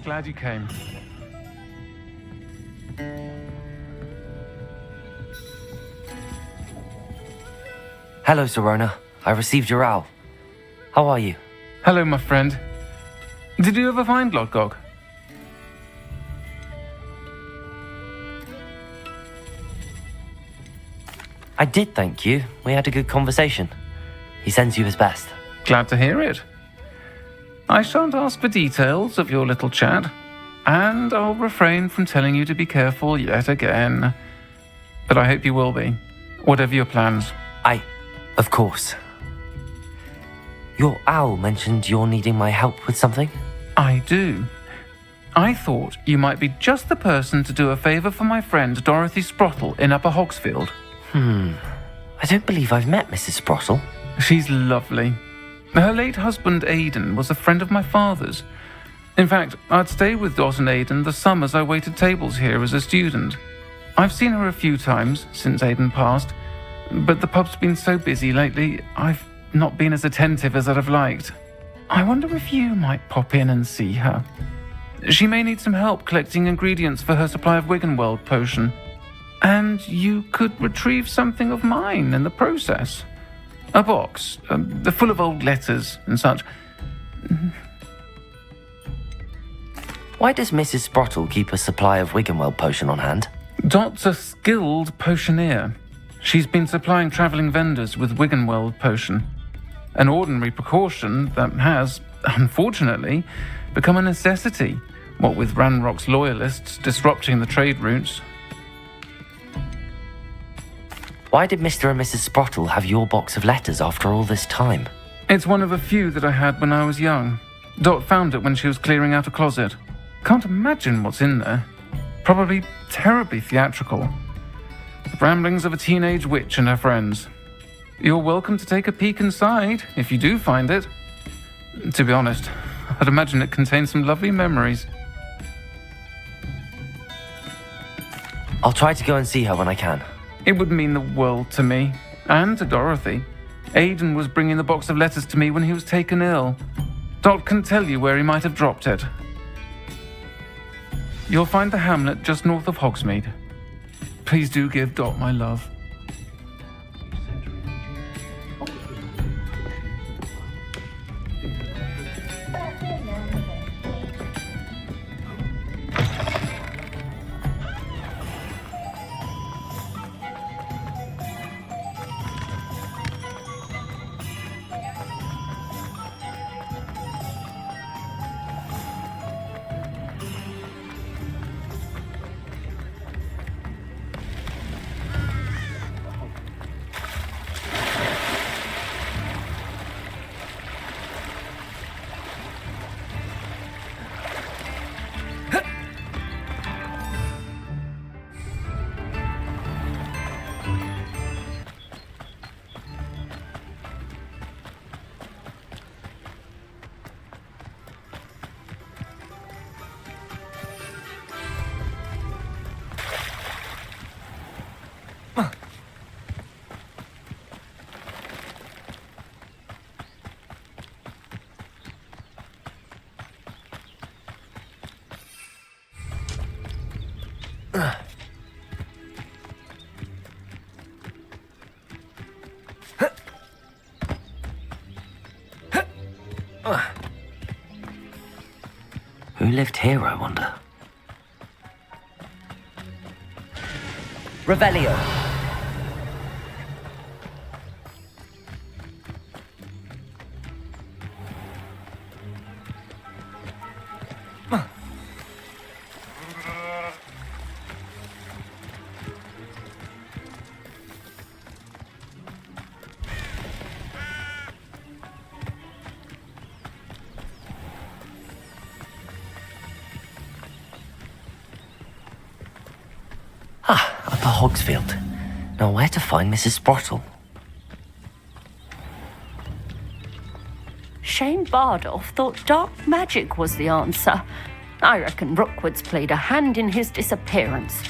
glad you came. Hello, Sirona. I received your owl. How are you? Hello, my friend. Did you ever find Lodgok? I did, thank you. We had a good conversation. He sends you his best. Glad to hear it. I shan't ask for details of your little chat, and I'll refrain from telling you to be careful yet again. But I hope you will be, whatever your plans. Of course. Your owl mentioned you're needing my help with something? I do. I thought you might be just the person to do a favor for my friend Dorothy Sprottle in Upper Hogsfield. I don't believe I've met Mrs. Sprottle. She's lovely. Her late husband Aidan was a friend of my father's. In fact, I'd stay with Dot and Aidan the summers I waited tables here as a student. I've seen her a few times since Aidan passed, but the pub's been so busy lately, I've not been as attentive as I'd have liked. I wonder if you might pop in and see her. She may need some help collecting ingredients for her supply of Wiggenweld potion. And you could retrieve something of mine in the process. A box, full of old letters and such. Why does Mrs. Sprottle keep a supply of Wiggenweld potion on hand? Dot's a skilled potioneer. She's been supplying travelling vendors with Wiggenweld potion. An ordinary precaution that has, unfortunately, become a necessity, what with Ranrock's loyalists disrupting the trade routes. Why did Mr. and Mrs. Sprottle have your box of letters after all this time? It's one of a few that I had when I was young. Dot found it when she was clearing out a closet. Can't imagine what's in there. Probably terribly theatrical. The ramblings of a teenage witch and her friends. You're welcome to take a peek inside, if you do find it. To be honest, I'd imagine it contains some lovely memories. I'll try to go and see her when I can. It would mean the world to me, and to Dorothy. Aidan was bringing the box of letters to me when he was taken ill. Dot can tell you where he might have dropped it. You'll find the hamlet just north of Hogsmeade. Please do give Dot my love. Who lived here, I wonder? Revelio. Upper Hogsfield. Now where to find Mrs. Sprottle? Shane Bardolph thought dark magic was the answer. I reckon Rookwood's played a hand in his disappearance.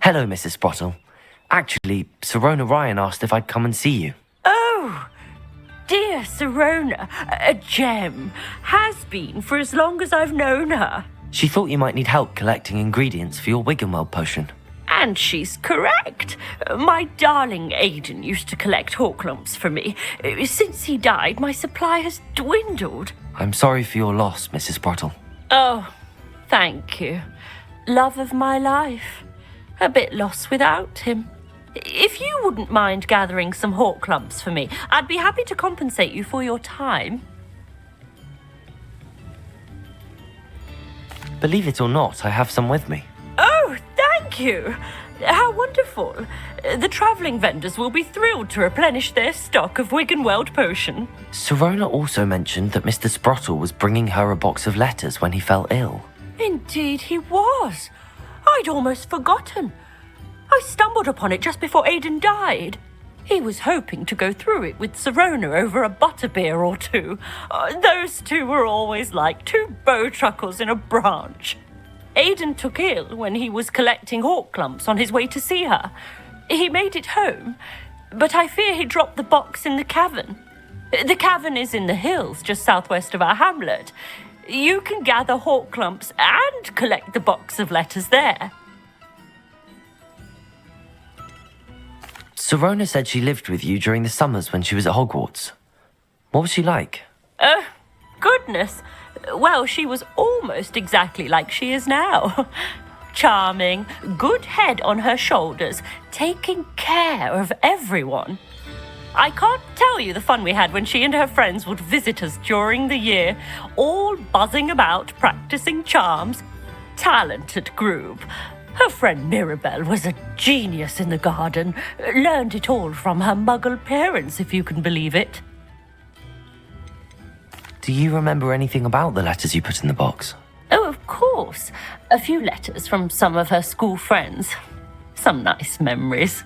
Hello, Mrs. Sprottle. Actually, Sirona Ryan asked if I'd come and see you. Oh, dear Sirona, a gem. Has been for as long as I've known her. She thought you might need help collecting ingredients for your Wiggenweld potion. And she's correct. My darling Aiden used to collect hawk lumps for me. Since he died, my supply has dwindled. I'm sorry for your loss, Mrs. Sprottle. Oh, thank you. Love of my life. A bit lost without him. If you wouldn't mind gathering some hawk lumps for me, I'd be happy to compensate you for your time. Believe it or not, I have some with me. Oh, thank you. How wonderful. The travelling vendors will be thrilled to replenish their stock of Wiggenweld potion. Sirona also mentioned that Mr. Sprottle was bringing her a box of letters when he fell ill. Indeed he was. I'd almost forgotten. I stumbled upon it just before Aiden died. He was hoping to go through it with Sirona over a butterbeer or two. Those two were always like two bowtruckles in a branch. Aiden took ill when he was collecting hawk lumps on his way to see her. He made it home, but I fear he dropped the box in the cavern. The cavern is in the hills just southwest of our hamlet. You can gather hawk lumps and collect the box of letters there. Sirona said she lived with you during the summers when she was at Hogwarts. What was she like? Goodness. Well, she was almost exactly like she is now. Charming, good head on her shoulders, taking care of everyone. I can't tell you the fun we had when she and her friends would visit us during the year, all buzzing about, practicing charms. Talented group. Her friend Mirabelle was a genius in the garden. Learned it all from her muggle parents, if you can believe it. Do you remember anything about the letters you put in the box? Oh, of course. A few letters from some of her school friends. Some nice memories.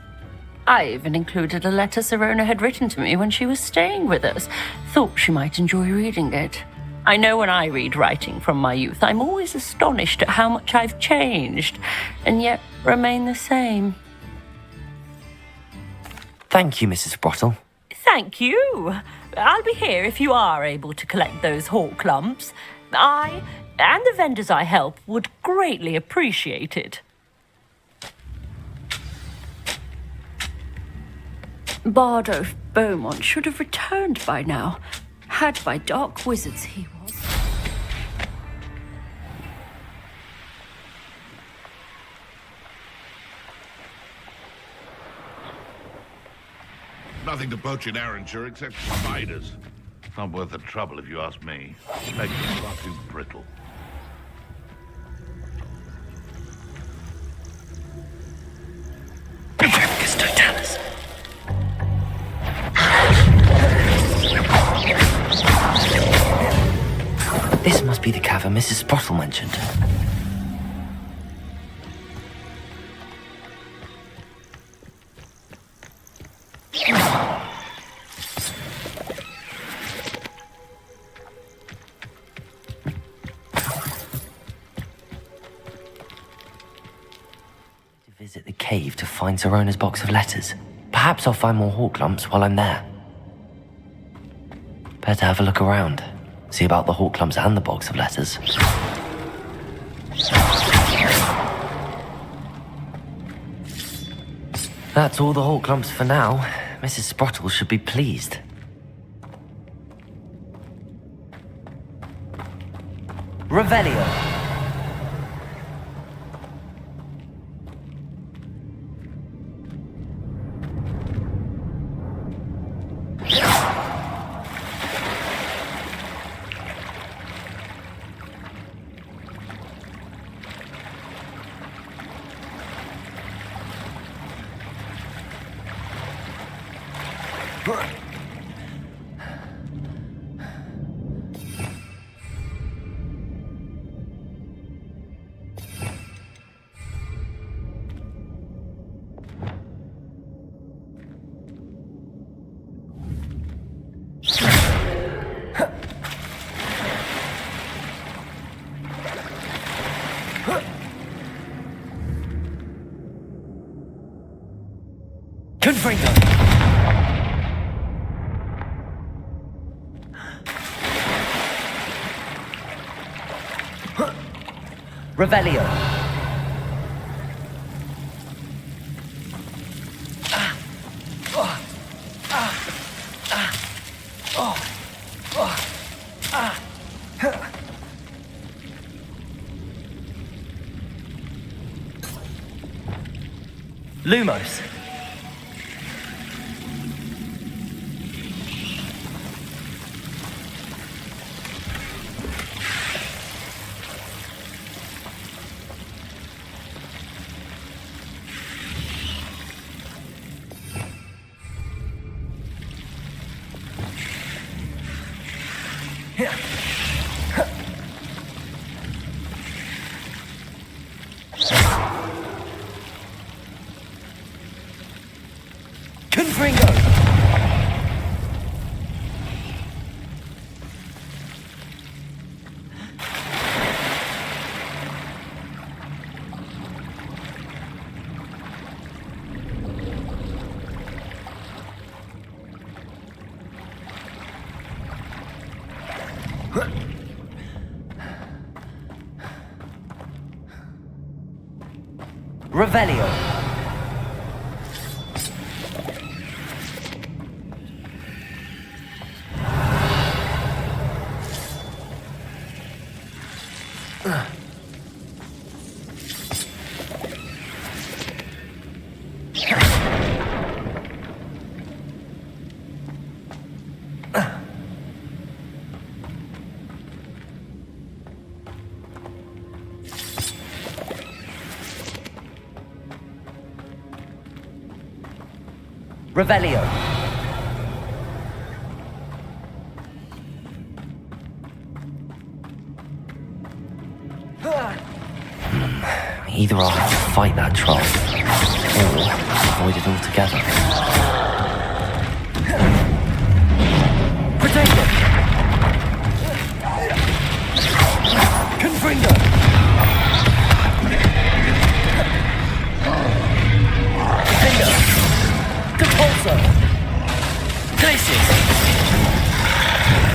I even included a letter Sirona had written to me when she was staying with us. Thought she might enjoy reading it. I know when I read writing from my youth, I'm always astonished at how much I've changed, and yet remain the same. Thank you, Mrs. Sprottle. Thank you. I'll be here if you are able to collect those hawk lumps. I, and the vendors I help, would greatly appreciate it. Bardolph Beaumont should have returned by now. Had by dark wizards he was. Nothing to poach in Arranshire except spiders. Not worth the trouble if you ask me. Makes them far too brittle. This must be the cavern Mrs. Sprottle mentioned. Visit the cave to find Sirona's box of letters. Perhaps I'll find more hawk lumps while I'm there. Better have a look around. See about the hawk lumps and the box of letters. That's all the hawk lumps for now. Mrs. Sprottle should be pleased. Revelio. Confringo! Revelio! Lumos! Confringo! Revelio! Revelio. Either I'll have to fight that troll, or avoid it altogether. Protect it! Confringo! Defender! Compulsor! Glacius!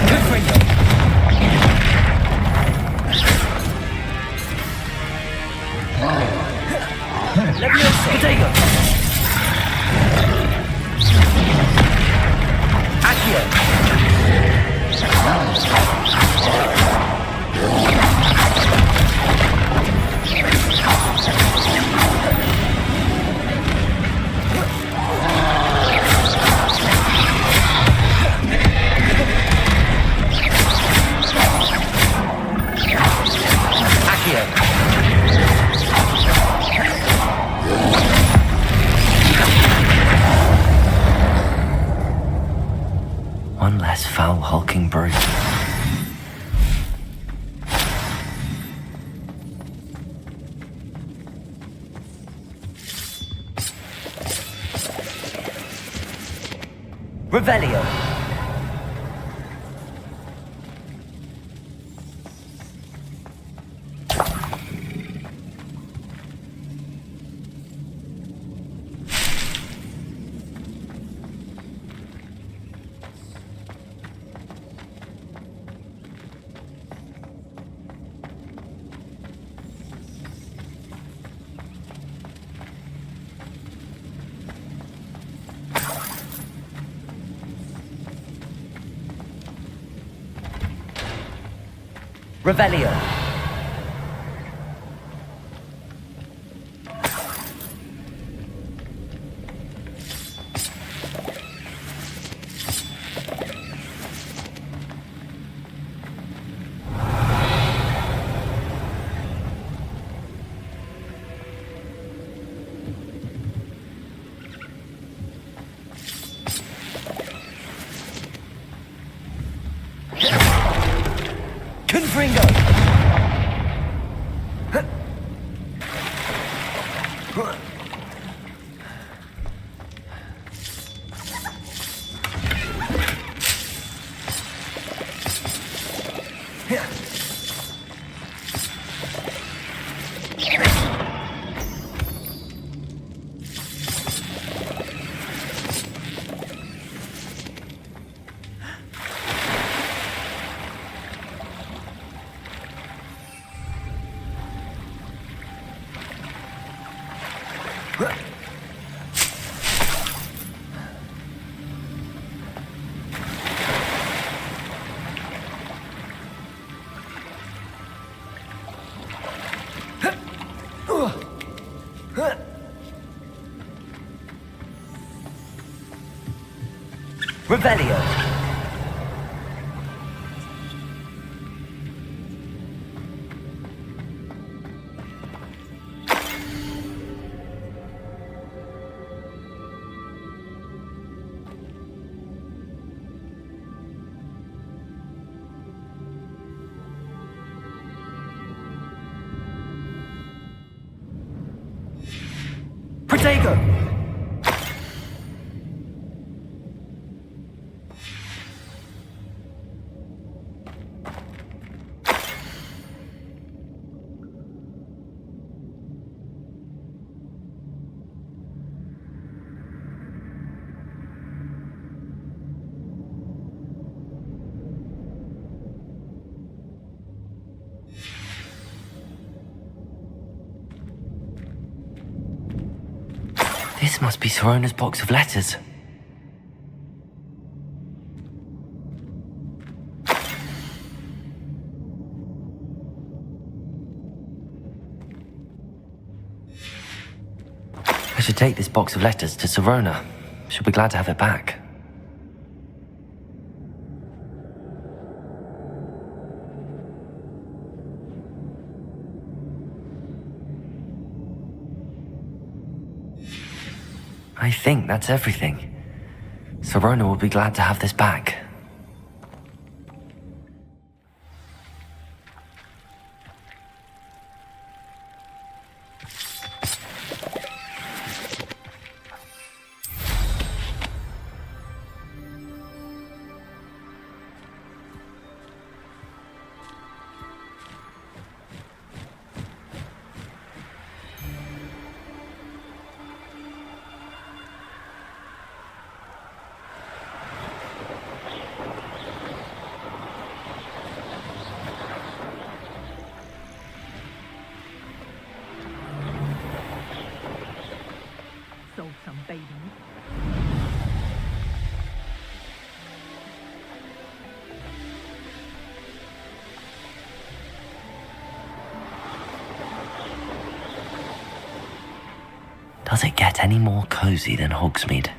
Confringo! Leviosa! Potato! Accio! One less foul hulking brute. Revelio! Revelio! Confringo! Revelio. Protego. This must be Sorona's box of letters. I should take this box of letters to Sorona. She'll be glad to have it back. I think that's everything. Sorona will be glad to have this back. Does it get any more cozy than Hogsmeade?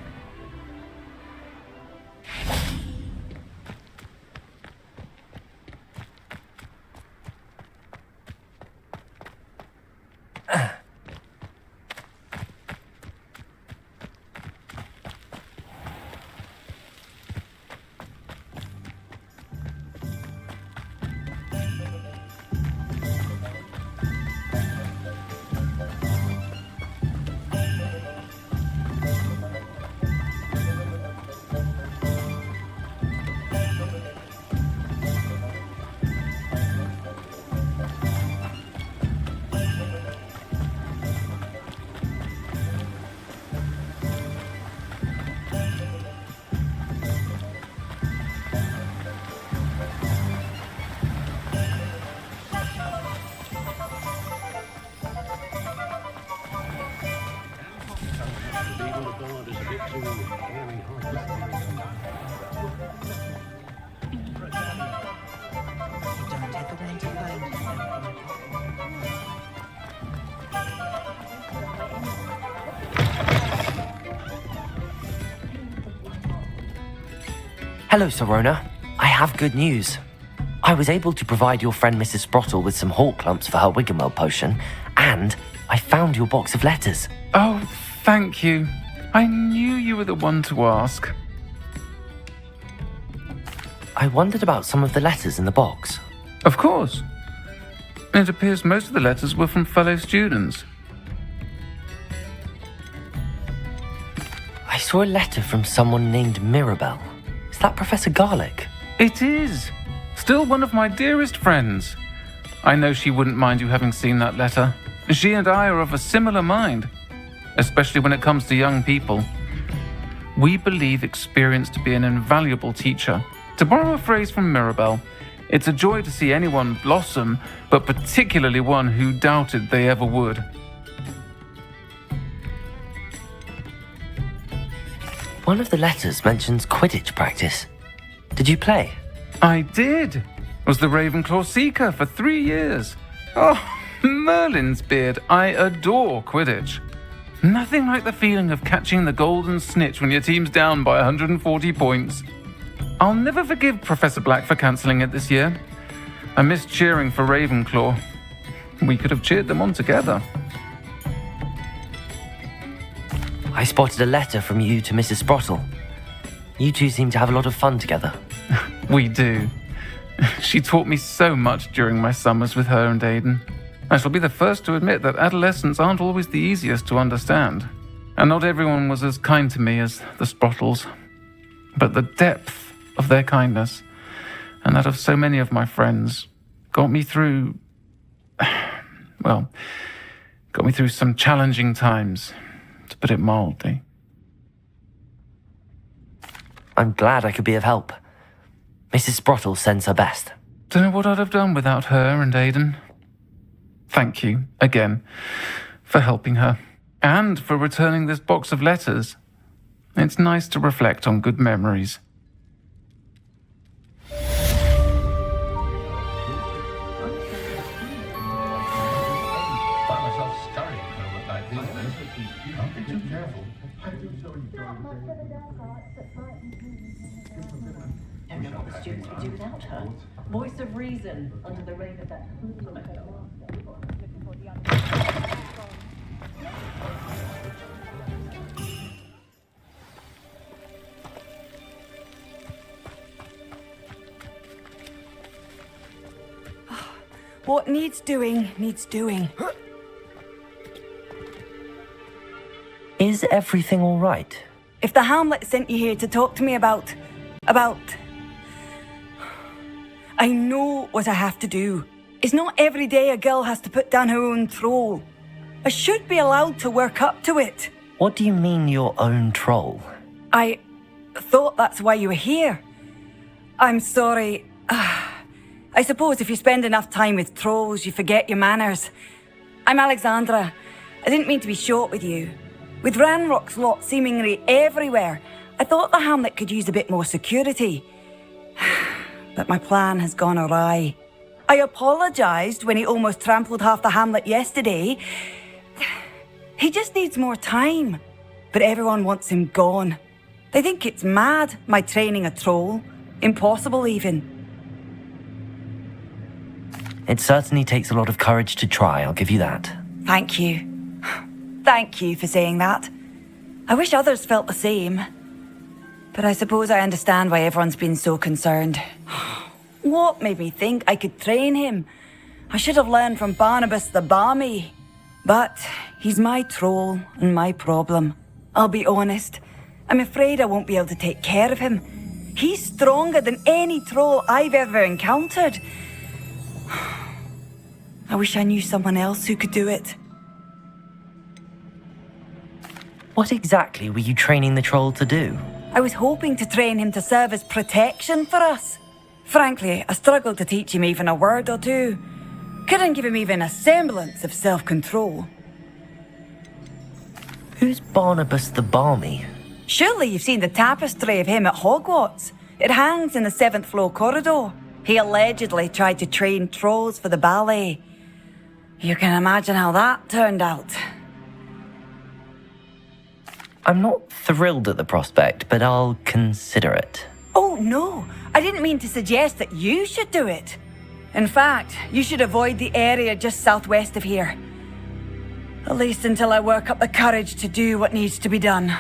Hello, Sorona. I have good news. I was able to provide your friend Mrs. Sprottle with some hawk clumps for her Wiggenweld potion, and I found your box of letters. Oh, thank you. I knew you were the one to ask. I wondered about some of the letters in the box. Of course. It appears most of the letters were from fellow students. I saw a letter from someone named Mirabelle. Is that Professor Garlic? It is. Still one of my dearest friends. I know she wouldn't mind you having seen that letter. She and I are of a similar mind, especially when it comes to young people. We believe experience to be an invaluable teacher. To borrow a phrase from Mirabelle, it's a joy to see anyone blossom, but particularly one who doubted they ever would. One of the letters mentions Quidditch practice. Did you play? I did. Was the Ravenclaw Seeker for 3 years. Oh, Merlin's beard. I adore Quidditch. Nothing like the feeling of catching the golden snitch when your team's down by 140 points. I'll never forgive Professor Black for cancelling it this year. I missed cheering for Ravenclaw. We could have cheered them on together. I spotted a letter from you to Mrs. Sprottle. You two seem to have a lot of fun together. We do. She taught me so much during my summers with her and Aiden. I shall be the first to admit that adolescents aren't always the easiest to understand. And not everyone was as kind to me as the Sprottles. But the depth of their kindness, and that of so many of my friends, got me through some challenging times, to put it mildly. I'm glad I could be of help. Mrs. Sprottle sends her best. Don't know what I'd have done without her and Aiden. Thank you, again, for helping her, and for returning this box of letters. It's nice to reflect on good memories. Don't know what the students would do without her. Voice of reason under the reign of that. What needs doing, needs doing. Is everything all right? If the Hamlet sent you here to talk to me about... I know what I have to do. It's not every day a girl has to put down her own troll. I should be allowed to work up to it. What do you mean your own troll? I thought that's why you were here. I'm sorry. I suppose if you spend enough time with trolls, you forget your manners. I'm Alexandra. I didn't mean to be short with you. With Ranrock's lot seemingly everywhere, I thought the Hamlet could use a bit more security. But my plan has gone awry. I apologised when he almost trampled half the Hamlet yesterday. He just needs more time. But everyone wants him gone. They think it's mad, my training a troll. Impossible even. It certainly takes a lot of courage to try, I'll give you that. Thank you. Thank you for saying that. I wish others felt the same. But I suppose I understand why everyone's been so concerned. What made me think I could train him? I should have learned from Barnabas the Balmy. But he's my troll and my problem. I'll be honest. I'm afraid I won't be able to take care of him. He's stronger than any troll I've ever encountered. I wish I knew someone else who could do it. What exactly were you training the troll to do? I was hoping to train him to serve as protection for us. Frankly, I struggled to teach him even a word or two. Couldn't give him even a semblance of self-control. Who's Barnabas the Balmy? Surely you've seen the tapestry of him at Hogwarts. It hangs in the 7th floor corridor. He allegedly tried to train trolls for the ballet. You can imagine how that turned out. I'm not thrilled at the prospect, but I'll consider it. Oh, no. I didn't mean to suggest that you should do it. In fact, you should avoid the area just southwest of here. At least until I work up the courage to do what needs to be done.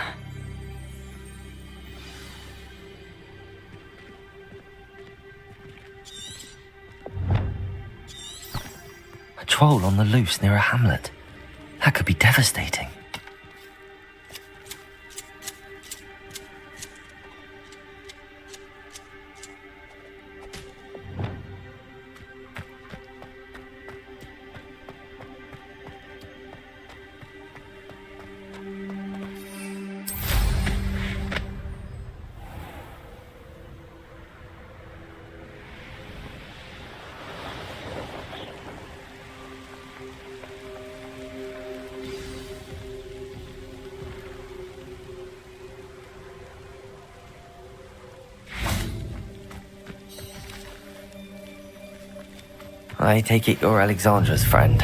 A troll on the loose near a hamlet. That could be devastating. I take it you're Alexandra's friend.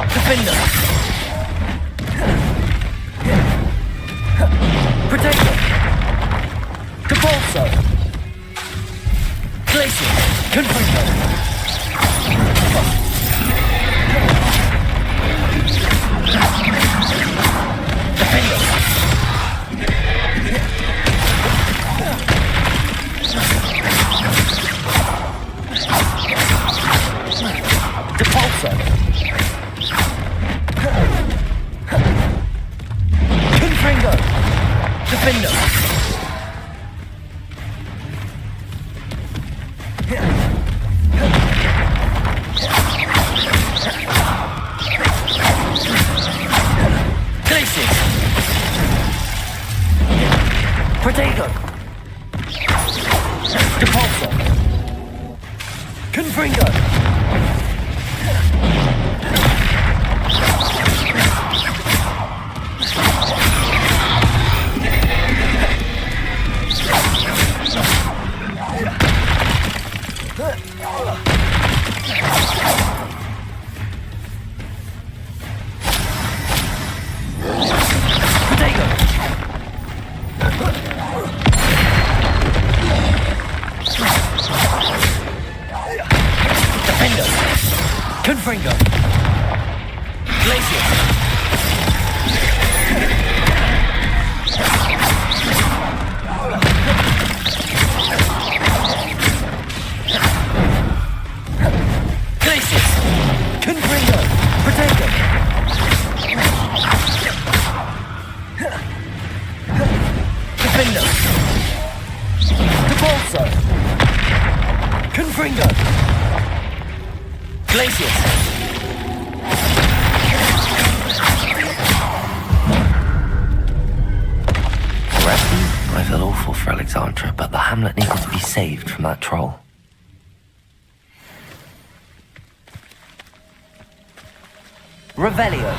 Defender. Protector. Depulso. Glacier. Confringo. Defender. Depulso. Confringo. Defender. Glacius. Protego. Depulso. Confringo. Protego. Defender. Confringo. Glacius. Glacius. Confringo. Protego. Defender. Depulso. Confringo. Glacius. Already, I feel awful for Alexandra, but the hamlet needed to be saved from that troll. Revelio.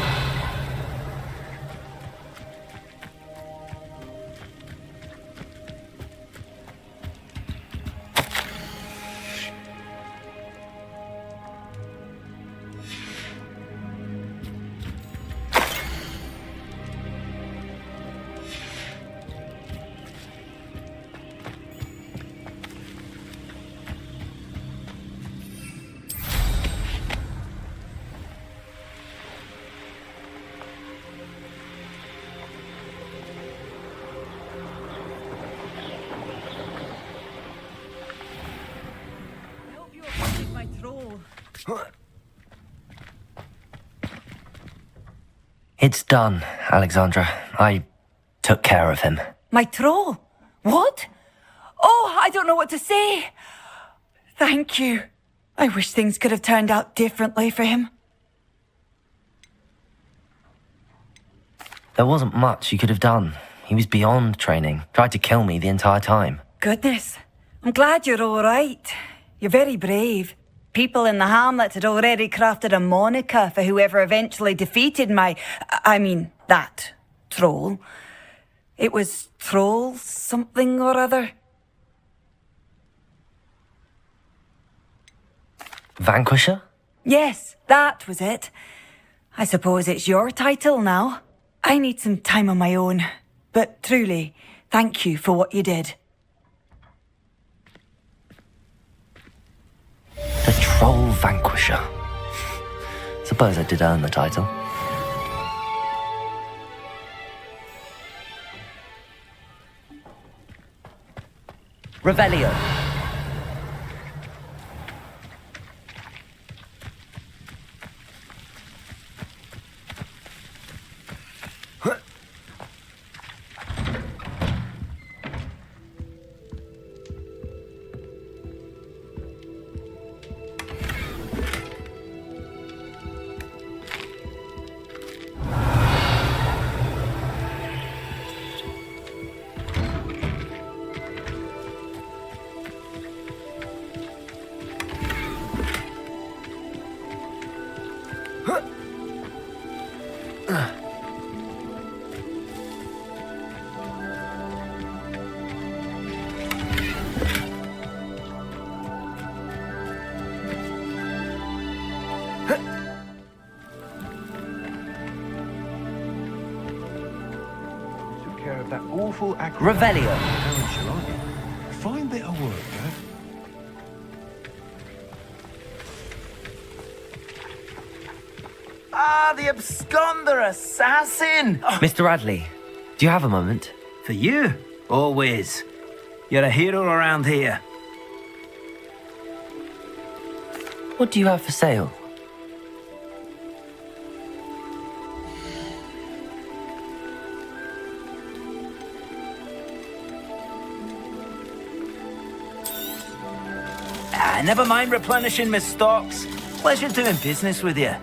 My troll. It's done, Alexandra. I took care of him. My troll? What? Oh, I don't know what to say. Thank you. I wish things could have turned out differently for him. There wasn't much you could have done. He was beyond training, tried to kill me the entire time. Goodness. I'm glad you're all right. You're very brave. People in the hamlet had already crafted a moniker for whoever eventually defeated that troll. It was Troll something or other. Vanquisher? Yes, that was it. I suppose it's your title now. I need some time on my own. But truly, thank you for what you did. The Troll Vanquisher. Suppose I did earn the title. Revelio. of that awful Revelio. Parents, aren't you? Fine bit of work, Dad. Ah, the absconder assassin! Mr. Radley, do you have a moment? For you? Always. You're a hero around here. What do you have for sale? Never mind replenishing my stocks. Pleasure doing business with you.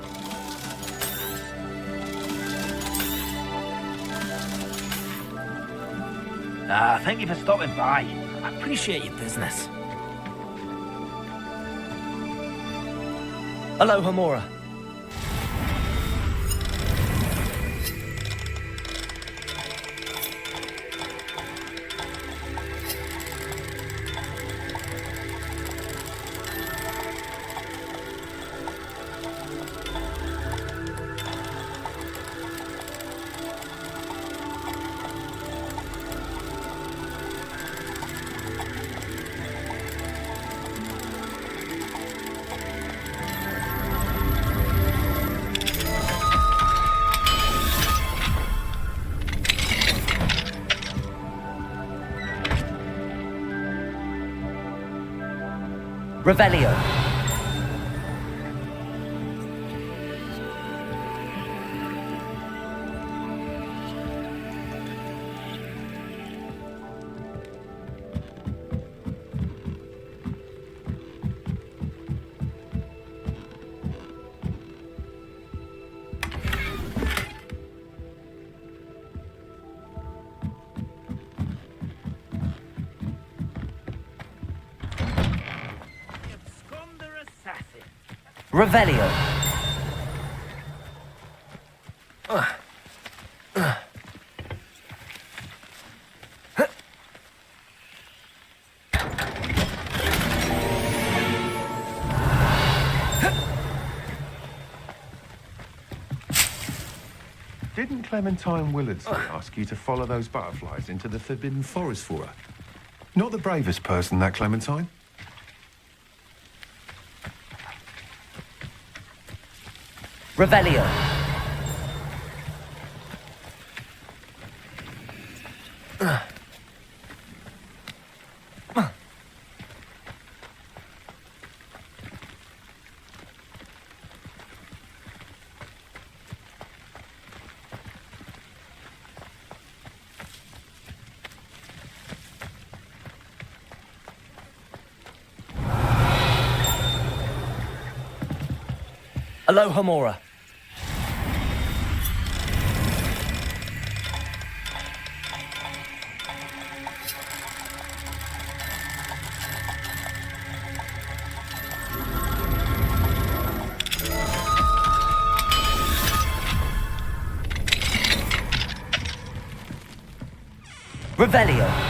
Thank you for stopping by. I appreciate your business. Hello, Homura. Revelio. Revelio. Didn't Clementine Willardsley ask you to follow those butterflies into the Forbidden Forest for her? Not the bravest person, that Clementine. Revelio. Hello, Homura. Revelio.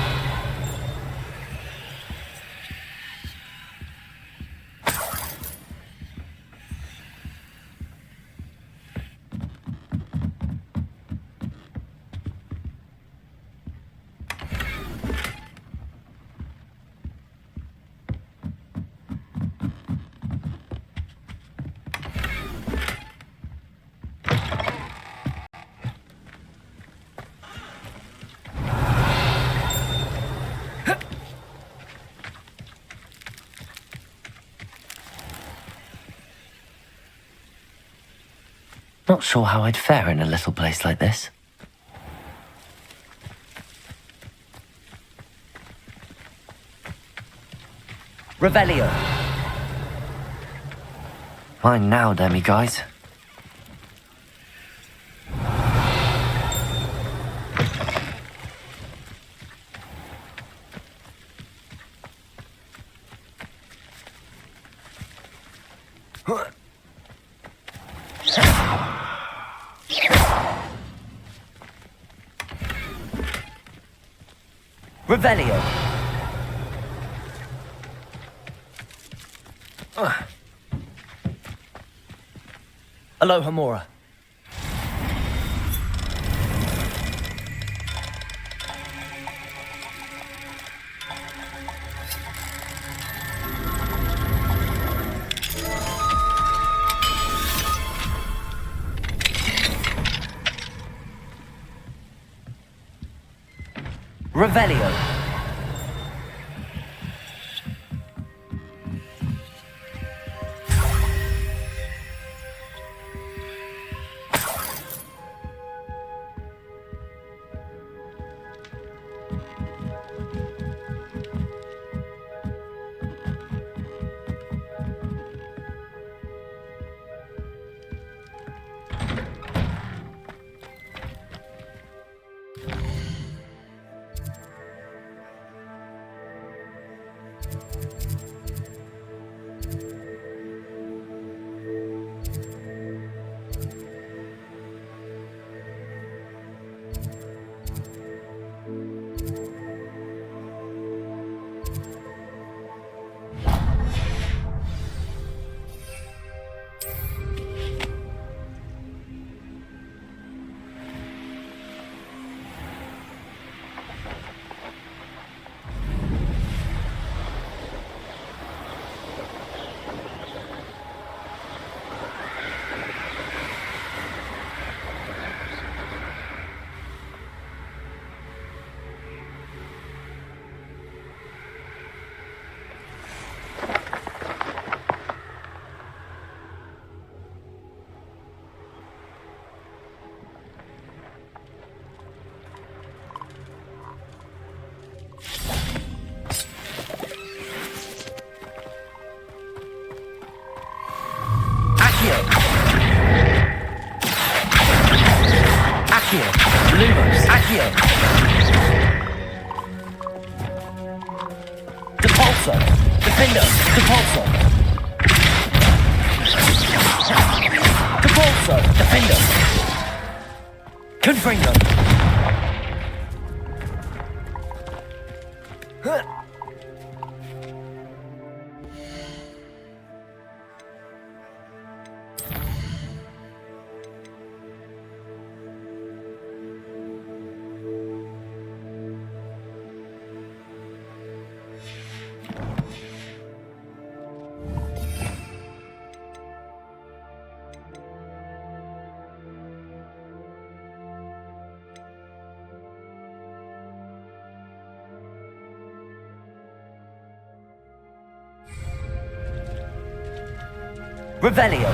Not sure how I'd fare in a little place like this. Revelio. Fine now, demiguise. Revelio. Hello, Homura. Revelio. Lumos, Accio. Depulso, Defender, Depulso. Depulso, Defender. Confringo. Revelio.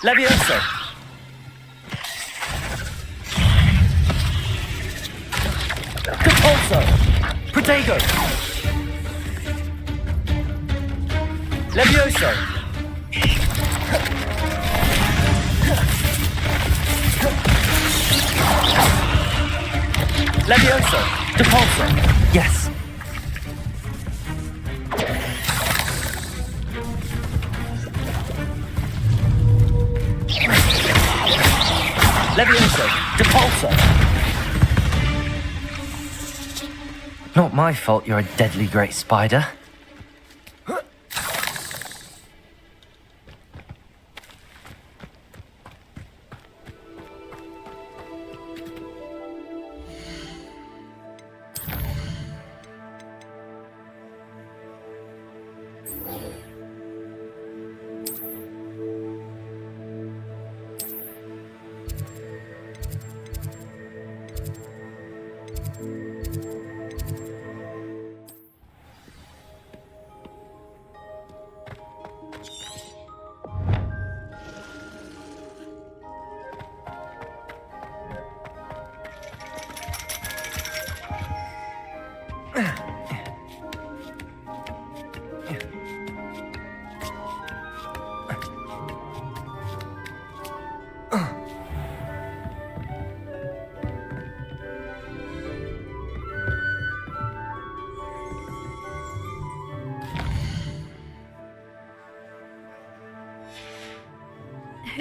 Levioso. Depulso. Protego. Levioso. Levioso. Depulso. Yes. Levioso, Depulso. Not my fault you're a deadly great spider.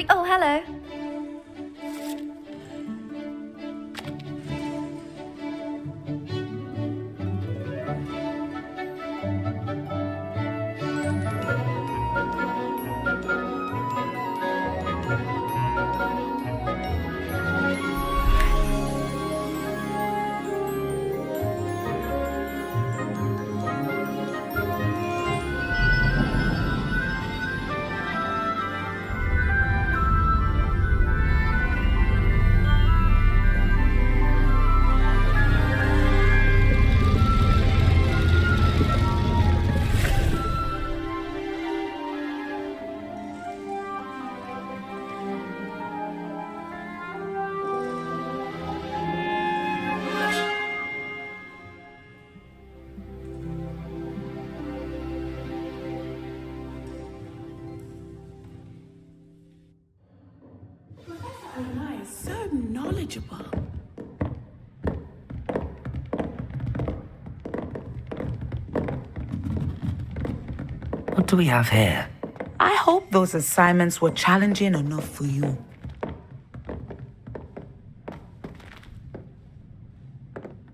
Oh, hello. So knowledgeable. What do we have here? I hope those assignments were challenging enough for you.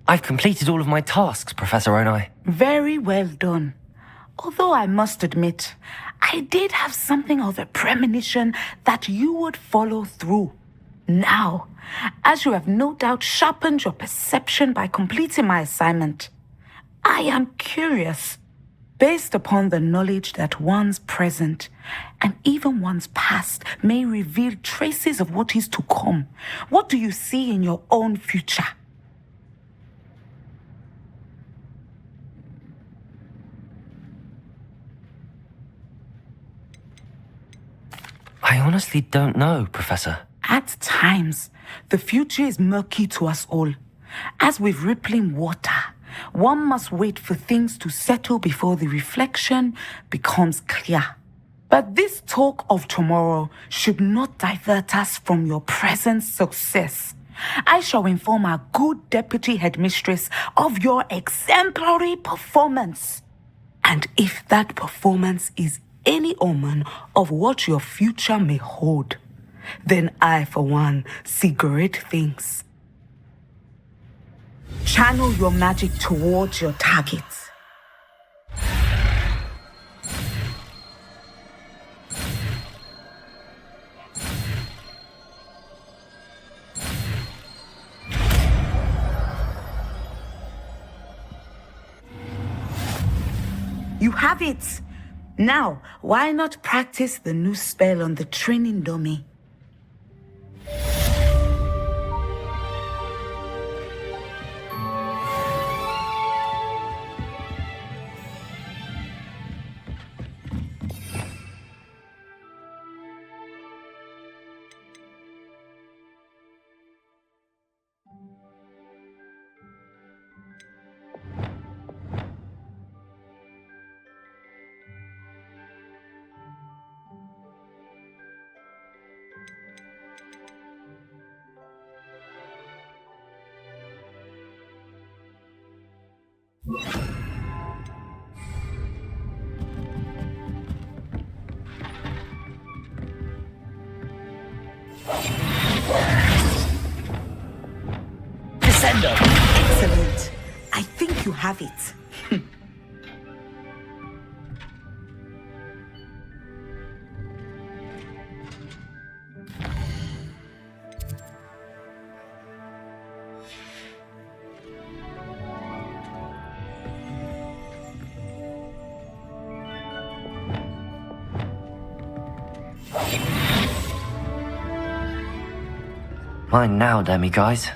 I've completed all of my tasks, Professor Onai. Very well done. Although I must admit, I did have something of a premonition that you would follow through. Now, as you have no doubt sharpened your perception by completing my assignment, I am curious, based upon the knowledge that one's present and even one's past may reveal traces of what is to come. What do you see in your own future? I honestly don't know, Professor. At times, the future is murky to us all. As with rippling water, one must wait for things to settle before the reflection becomes clear. But this talk of tomorrow should not divert us from your present success. I shall inform our good deputy headmistress of your exemplary performance. And if that performance is any omen of what your future may hold, then I, for one, see great things. Channel your magic towards your targets. You have it! Now, why not practice the new spell on the training dummy? Descendo! Excellent. I think you have it. Mine now, demi-guys.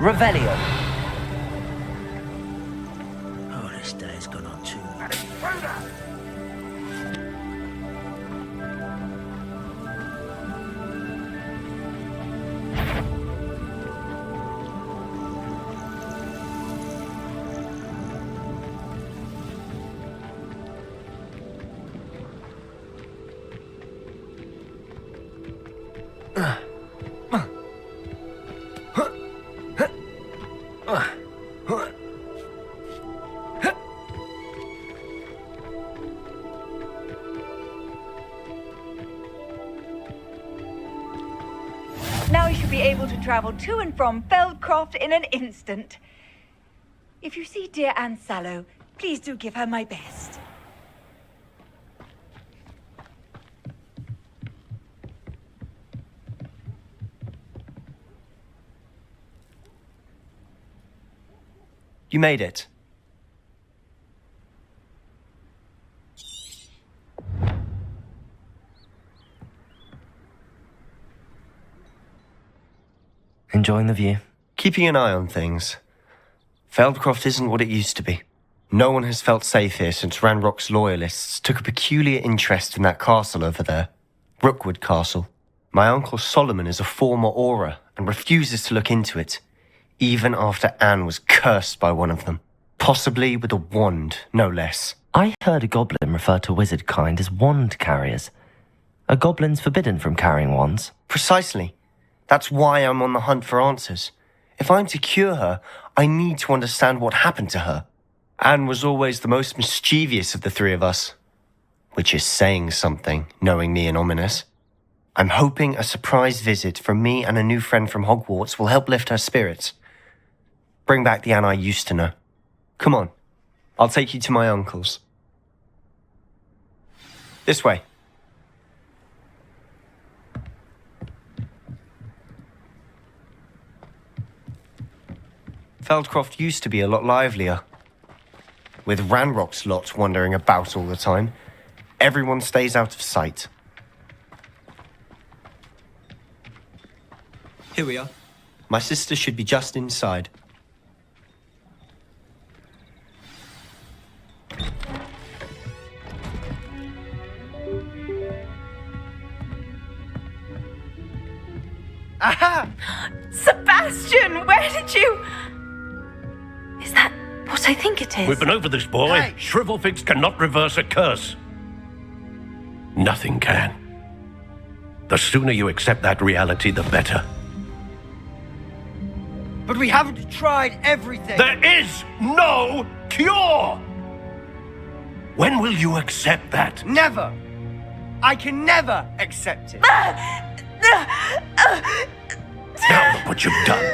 Revelio. Oh, this day's gone on too long. Now you should be able to travel to and from Feldcroft in an instant. If you see dear Anne Sallow, please do give her my best. You made it. Enjoying the view? Keeping an eye on things. Feldcroft isn't what it used to be. No one has felt safe here since Ranrock's loyalists took a peculiar interest in that castle over there. Rookwood Castle. My uncle Solomon is a former Auror and refuses to look into it, even after Anne was cursed by one of them. Possibly with a wand, no less. I heard a goblin refer to wizard kind as wand carriers. Are goblins forbidden from carrying wands? Precisely. That's why I'm on the hunt for answers. If I'm to cure her, I need to understand what happened to her. Anne was always the most mischievous of the three of us. Which is saying something, knowing me and Ominous. I'm hoping a surprise visit from me and a new friend from Hogwarts will help lift her spirits. Bring back the Anne I used to know. Come on, I'll take you to my uncle's. This way. Feldcroft used to be a lot livelier. With Ranrock's lot wandering about all the time, everyone stays out of sight. Here we are. My sister should be just inside. Aha! Sebastian, where did you... Is that what I think it is? We've been over this, boy. Hey. Shrivelfigs cannot reverse a curse. Nothing can. The sooner you accept that reality, the better. But we haven't tried everything. There is no cure! When will you accept that? Never. I can never accept it. Now look what you've done.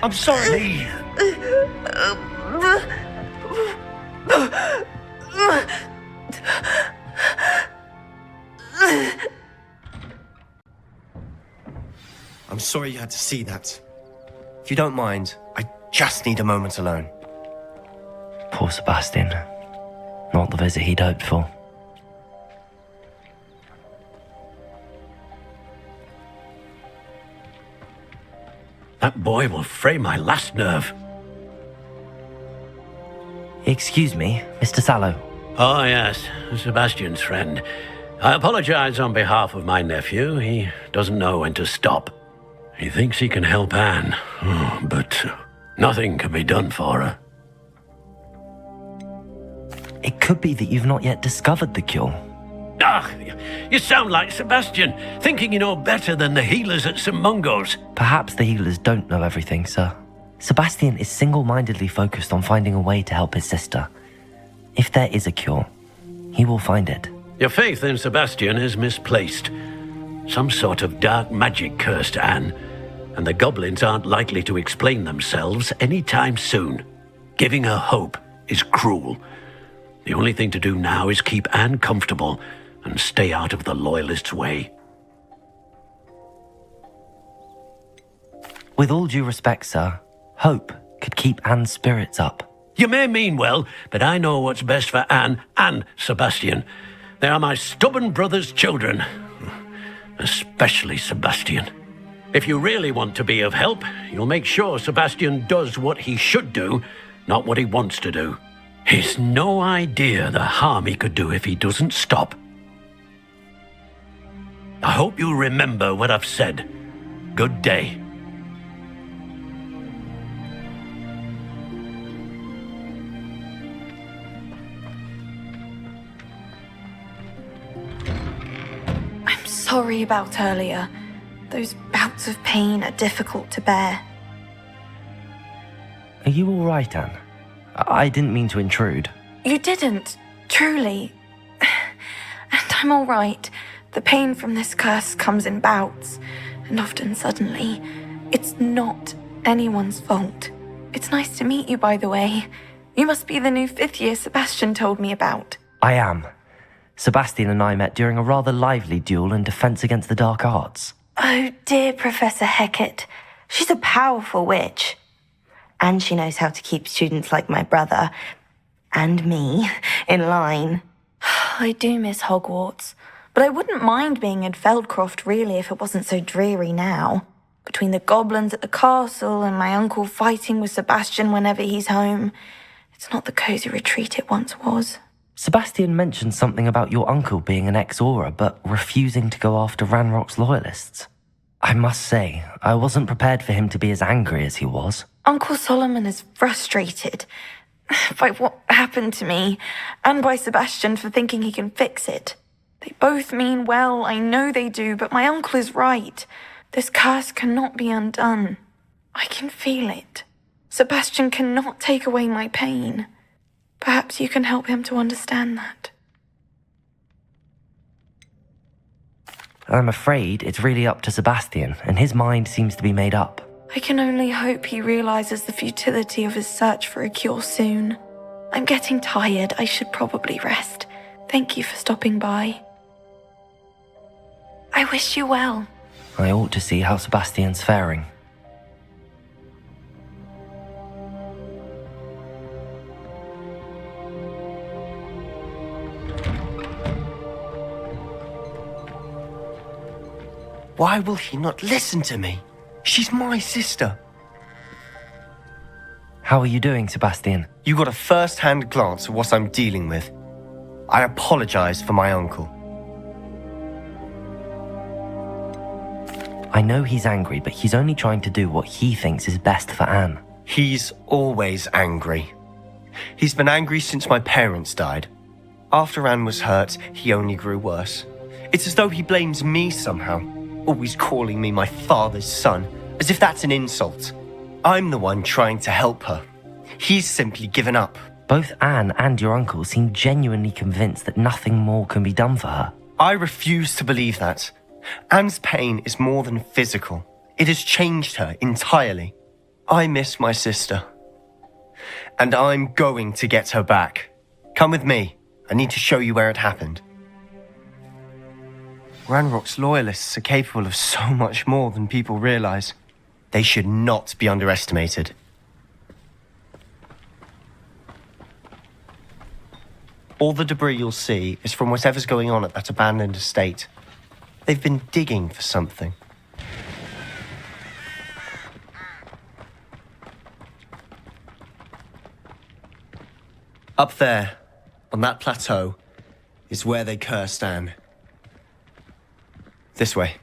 I'm sorry. Leave. I'm sorry you had to see that. If you don't mind, I just need a moment alone. Poor Sebastian. Not the visit he'd hoped for. That boy will fray my last nerve. Excuse me, Mr. Sallow. Oh, yes, Sebastian's friend. I apologize on behalf of my nephew. He doesn't know when to stop. He thinks he can help Anne, but nothing can be done for her. It could be that you've not yet discovered the cure. Ah, you sound like Sebastian, thinking you know better than the healers at St. Mungo's. Perhaps the healers don't know everything, sir. Sebastian is single-mindedly focused on finding a way to help his sister. If there is a cure, he will find it. Your faith in Sebastian is misplaced. Some sort of dark magic cursed Anne, and the goblins aren't likely to explain themselves anytime soon. Giving her hope is cruel. The only thing to do now is keep Anne comfortable and stay out of the Loyalists' way. With all due respect, sir, hope could keep Anne's spirits up. You may mean well, but I know what's best for Anne and Sebastian. They are my stubborn brother's children. Especially Sebastian. If you really want to be of help, you'll make sure Sebastian does what he should do, not what he wants to do. He's no idea the harm he could do if he doesn't stop. I hope you remember what I've said. Good day. I'm sorry about earlier. Those bouts of pain are difficult to bear. Are you all right, Anne? I didn't mean to intrude. You didn't, truly. And I'm all right. The pain from this curse comes in bouts, and often suddenly. It's not anyone's fault. It's nice to meet you, by the way. You must be the new 5th year Sebastian told me about. I am. Sebastian and I met during a rather lively duel in Defense Against the Dark Arts. Oh, dear Professor Hecat. She's a powerful witch. And she knows how to keep students like my brother, and me, in line. I do miss Hogwarts, but I wouldn't mind being in Feldcroft really if it wasn't so dreary now. Between the goblins at the castle and my uncle fighting with Sebastian whenever he's home, it's not the cozy retreat it once was. Sebastian mentioned something about your uncle being an ex-Aura, but refusing to go after Ranrock's loyalists. I must say, I wasn't prepared for him to be as angry as he was. Uncle Solomon is frustrated by what happened to me, and by Sebastian for thinking he can fix it. They both mean well, I know they do, but my uncle is right. This curse cannot be undone. I can feel it. Sebastian cannot take away my pain. Perhaps you can help him to understand that. I'm afraid it's really up to Sebastian, and his mind seems to be made up. I can only hope he realizes the futility of his search for a cure soon. I'm getting tired. I should probably rest. Thank you for stopping by. I wish you well. I ought to see how Sebastian's faring. Why will he not listen to me? She's my sister. How are you doing, Sebastian? You got a first-hand glance at what I'm dealing with. I apologize for my uncle. I know he's angry, but he's only trying to do what he thinks is best for Anne. He's always angry. He's been angry since my parents died. After Anne was hurt, he only grew worse. It's as though he blames me somehow, always calling me my father's son, as if that's an insult. I'm the one trying to help her. He's simply given up. Both Anne and your uncle seem genuinely convinced that nothing more can be done for her. I refuse to believe that. Anne's pain is more than physical. It has changed her entirely. I miss my sister. And I'm going to get her back. Come with me. I need to show you where it happened. Ranrock's loyalists are capable of so much more than people realize. They should not be underestimated. All the debris you'll see is from whatever's going on at that abandoned estate. They've been digging for something. Up there, on that plateau, is where they cursed Anne. This way.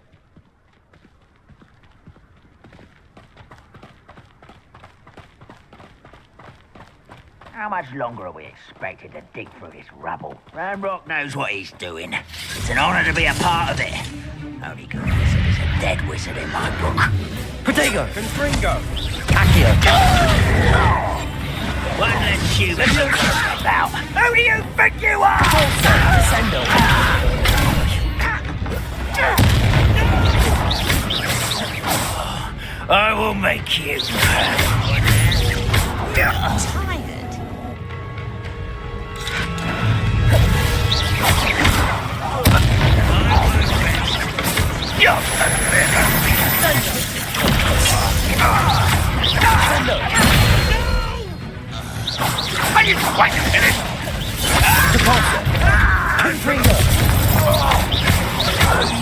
How much longer are we expected to dig through this rubble? Ranrock knows what he's doing. It's an honor to be a part of it. Only good wizard is a dead wizard in my book. Protego! Confringo! Accio! One less human to talk about. Who do you think you are? Descendo! I will make you. Tired. Are you quite finished?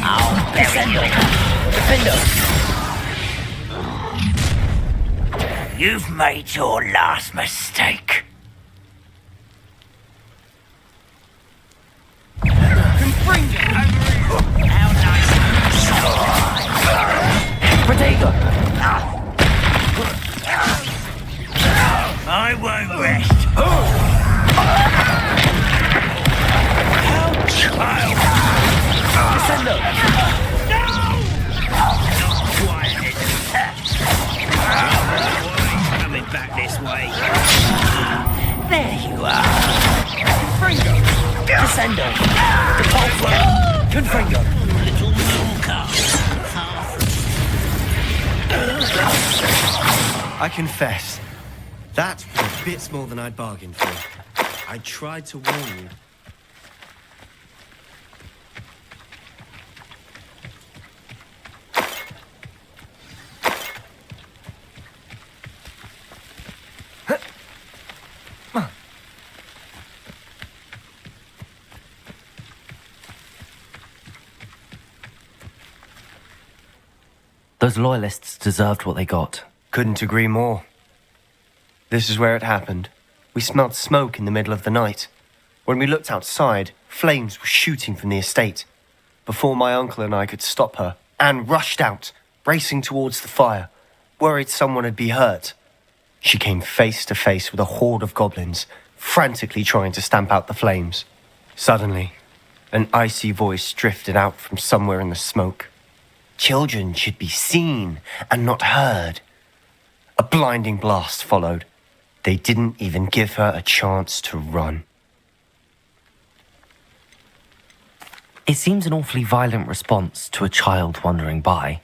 I'll bury you. Defendo! You've made your last mistake. Protego! I won't rest. Descendo! Coming back this way. There you are. Confringo. Descendo! Confringo! Little mooncar. I confess, that was bits more than I'd bargained for. I tried to warn you. Those loyalists deserved what they got. Couldn't agree more. This is where it happened. We smelled smoke in the middle of the night. When we looked outside, flames were shooting from the estate. Before my uncle and I could stop her, Anne rushed out, racing towards the fire, worried someone had been hurt. She came face to face with a horde of goblins, frantically trying to stamp out the flames. Suddenly, an icy voice drifted out from somewhere in the smoke. Children should be seen and not heard. A blinding blast followed. They didn't even give her a chance to run. It seems an awfully violent response to a child wandering by.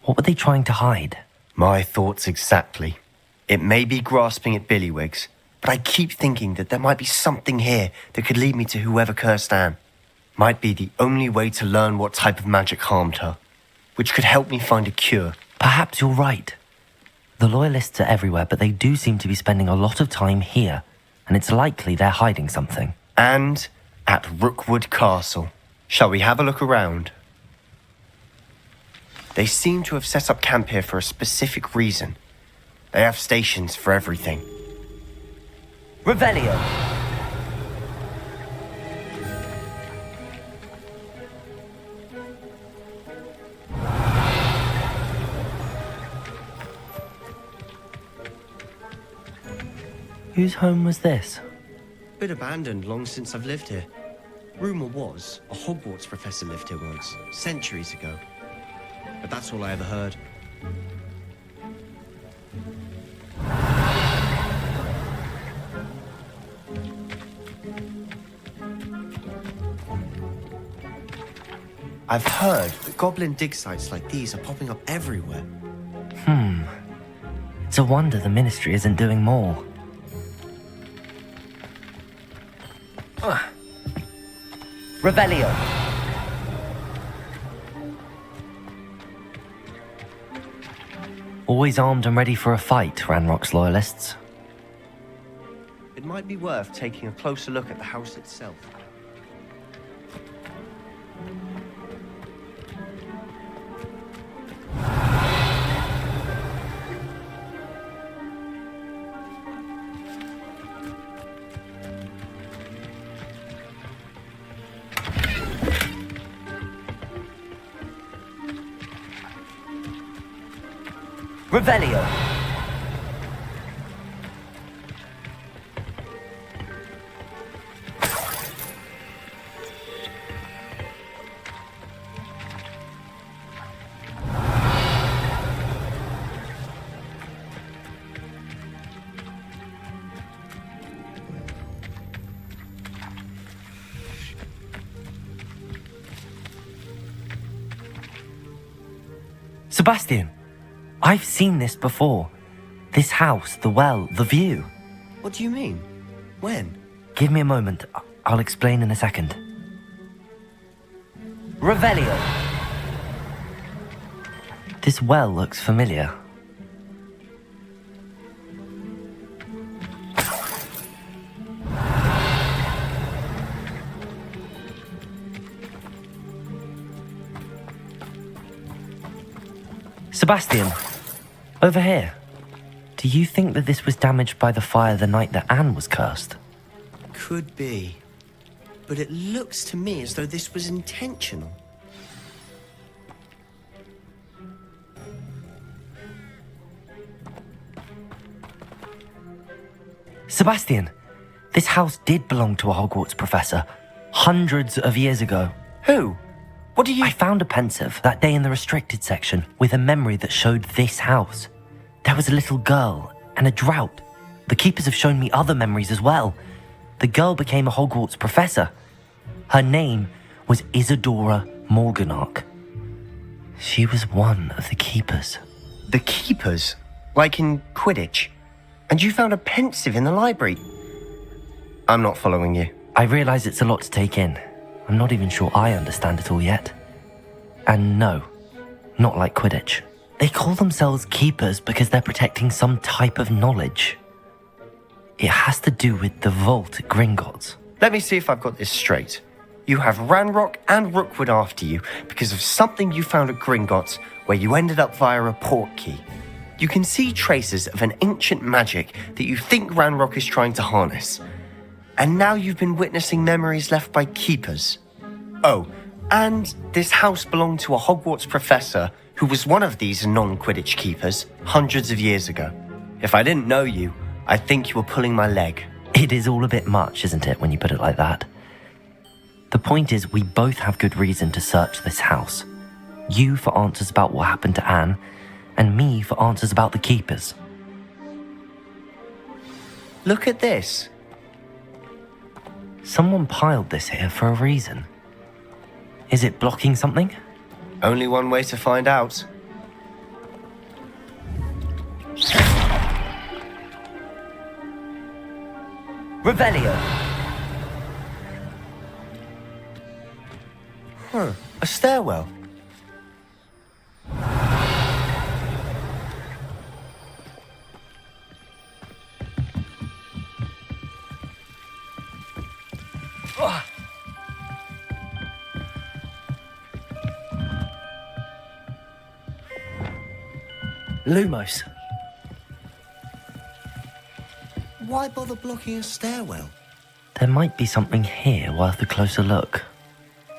What were they trying to hide? My thoughts exactly. It may be grasping at Billywigs, but I keep thinking that there might be something here that could lead me to whoever cursed Anne. Might be the only way to learn what type of magic harmed her, which could help me find a cure. Perhaps you're right. The loyalists are everywhere, but they do seem to be spending a lot of time here, and it's likely they're hiding something. And at Rookwood Castle. Shall we have a look around? They seem to have set up camp here for a specific reason. They have stations for everything. Revelio! Whose home was this? Been abandoned long since I've lived here. Rumour was a Hogwarts professor lived here once, centuries ago. But that's all I ever heard. I've heard that goblin dig sites like these are popping up everywhere. It's a wonder the Ministry isn't doing more. Revelio. Always armed and ready for a fight, Ranrock's loyalists. It might be worth taking a closer look at the house itself. Revelio. Sebastian, I've seen this before. This house, the well, the view. What do you mean? When? Give me a moment. I'll explain in a second. Revelio. This well looks familiar. Sebastian, over here. Do you think that this was damaged by the fire the night that Anne was cursed? Could be. But it looks to me as though this was intentional. Sebastian, this house did belong to a Hogwarts professor, hundreds of years ago. Who? What do you... I found a pensive that day in the restricted section with a memory that showed this house. There was a little girl and a drought. The keepers have shown me other memories as well. The girl became a Hogwarts professor. Her name was Isadora Morganach. She was one of the keepers. The keepers? Like in Quidditch? And you found a pensive in the library? I'm not following you. I realize it's a lot to take in. I'm not even sure I understand it all yet. And no, not like Quidditch. They call themselves keepers because they're protecting some type of knowledge. It has to do with the vault at Gringotts. Let me see if I've got this straight. You have Ranrock and Rookwood after you because of something you found at Gringotts where you ended up via a portkey. You can see traces of an ancient magic that you think Ranrock is trying to harness. And now you've been witnessing memories left by keepers. Oh, and this house belonged to a Hogwarts professor who was one of these non-Quidditch keepers hundreds of years ago. If I didn't know you, I'd think you were pulling my leg. It is all a bit much, isn't it, when you put it like that? The point is, we both have good reason to search this house. You for answers about what happened to Anne, and me for answers about the keepers. Look at this. Someone piled this here for a reason. Is it blocking something? Only one way to find out. Revelio. Huh, a stairwell. Lumos. Why bother blocking a stairwell? There might be something here worth a closer look.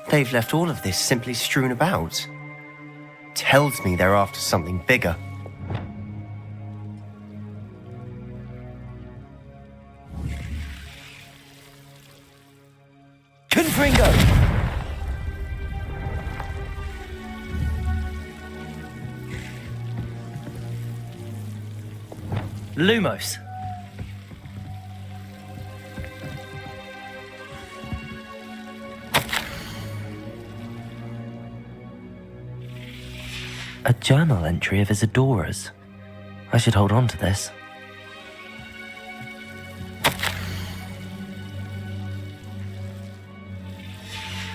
They've left all of this simply strewn about. Tells me they're after something bigger. Confringo! Lumos. A journal entry of Isadora's. I should hold on to this.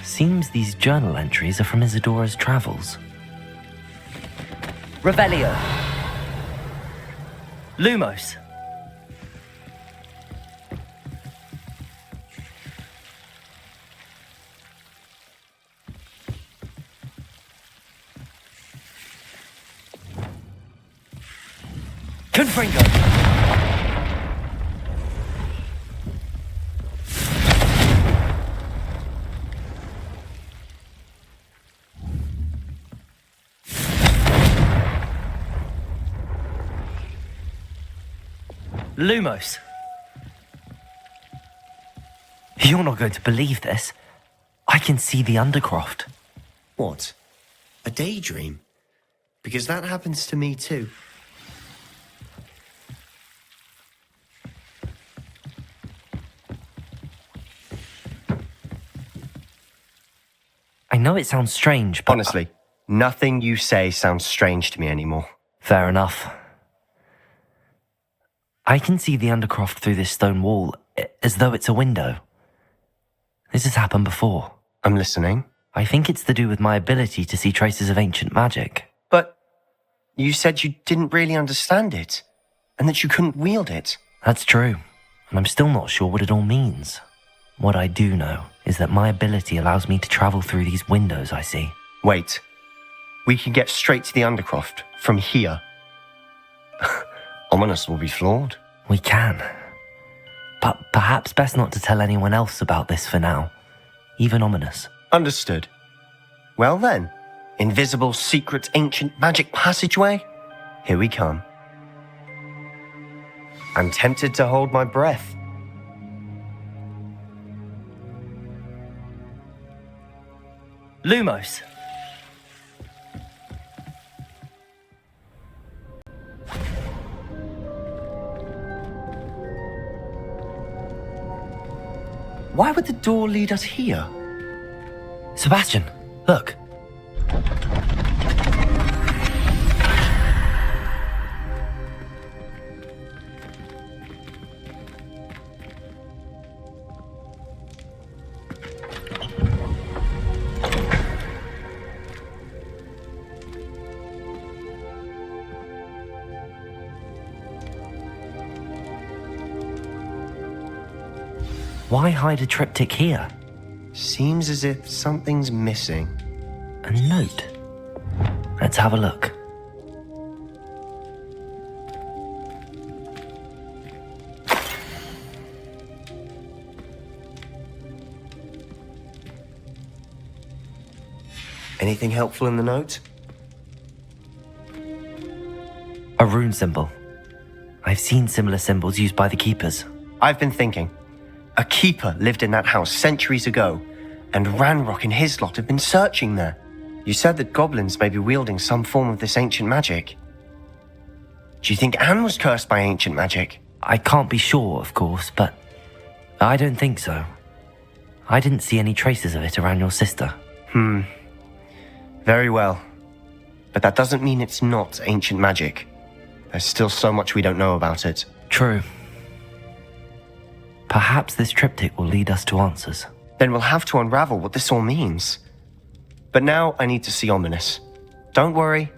Seems these journal entries are from Isadora's travels. Revelio. Lumos. Confringo. Lumos. You're not going to believe this. I can see the Undercroft. What? A daydream? Because that happens to me too. I know it sounds strange, but... Honestly, nothing you say sounds strange to me anymore. Fair enough. I can see the Undercroft through this stone wall, as though it's a window. This has happened before. I'm listening. I think it's to do with my ability to see traces of ancient magic. But you said you didn't really understand it, and that you couldn't wield it. That's true, and I'm still not sure what it all means. What I do know is that my ability allows me to travel through these windows I see. Wait. We can get straight to the Undercroft from here. Oh Ominous will be flawed. We can. But perhaps best not to tell anyone else about this for now. Even Ominous. Understood. Well then, invisible, secret, ancient magic passageway? Here we come. I'm tempted to hold my breath. Lumos. Why would the door lead us here? Sebastian, look. Why hide a triptych here? Seems as if something's missing. A note. Let's have a look. Anything helpful in the note? A rune symbol. I've seen similar symbols used by the keepers. I've been thinking. A keeper lived in that house centuries ago, and Ranrock and his lot have been searching there. You said that goblins may be wielding some form of this ancient magic. Do you think Anne was cursed by ancient magic? I can't be sure, of course, but I don't think so. I didn't see any traces of it around your sister. Very well. But that doesn't mean it's not ancient magic. There's still so much we don't know about it. True. Perhaps this triptych will lead us to answers. Then we'll have to unravel what this all means. But now I need to see Ominous. Don't worry,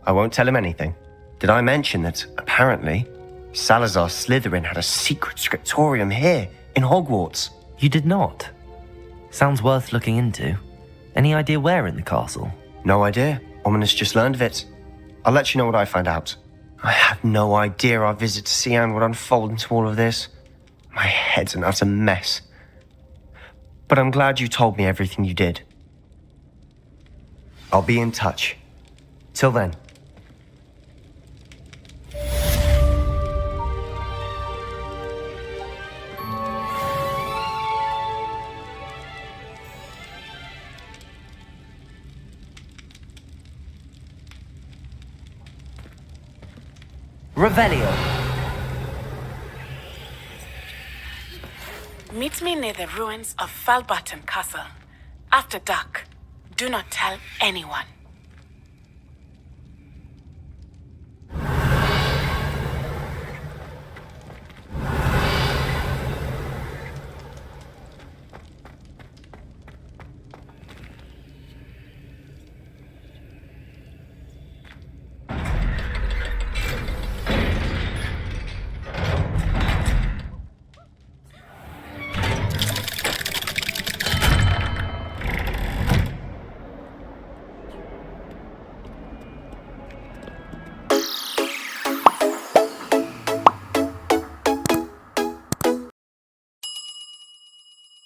I won't tell him anything. Did I mention that, apparently, Salazar Slytherin had a secret scriptorium here, in Hogwarts? You did not? Sounds worth looking into. Any idea where in the castle? No idea. Ominous just learned of it. I'll let you know what I find out. I had no idea our visit to Xi'an would unfold into all of this. My head's an utter mess. But I'm glad you told me everything you did. I'll be in touch. Till then. Revelio. Meet me near the ruins of Falbutton Castle. After dark. Do not tell anyone.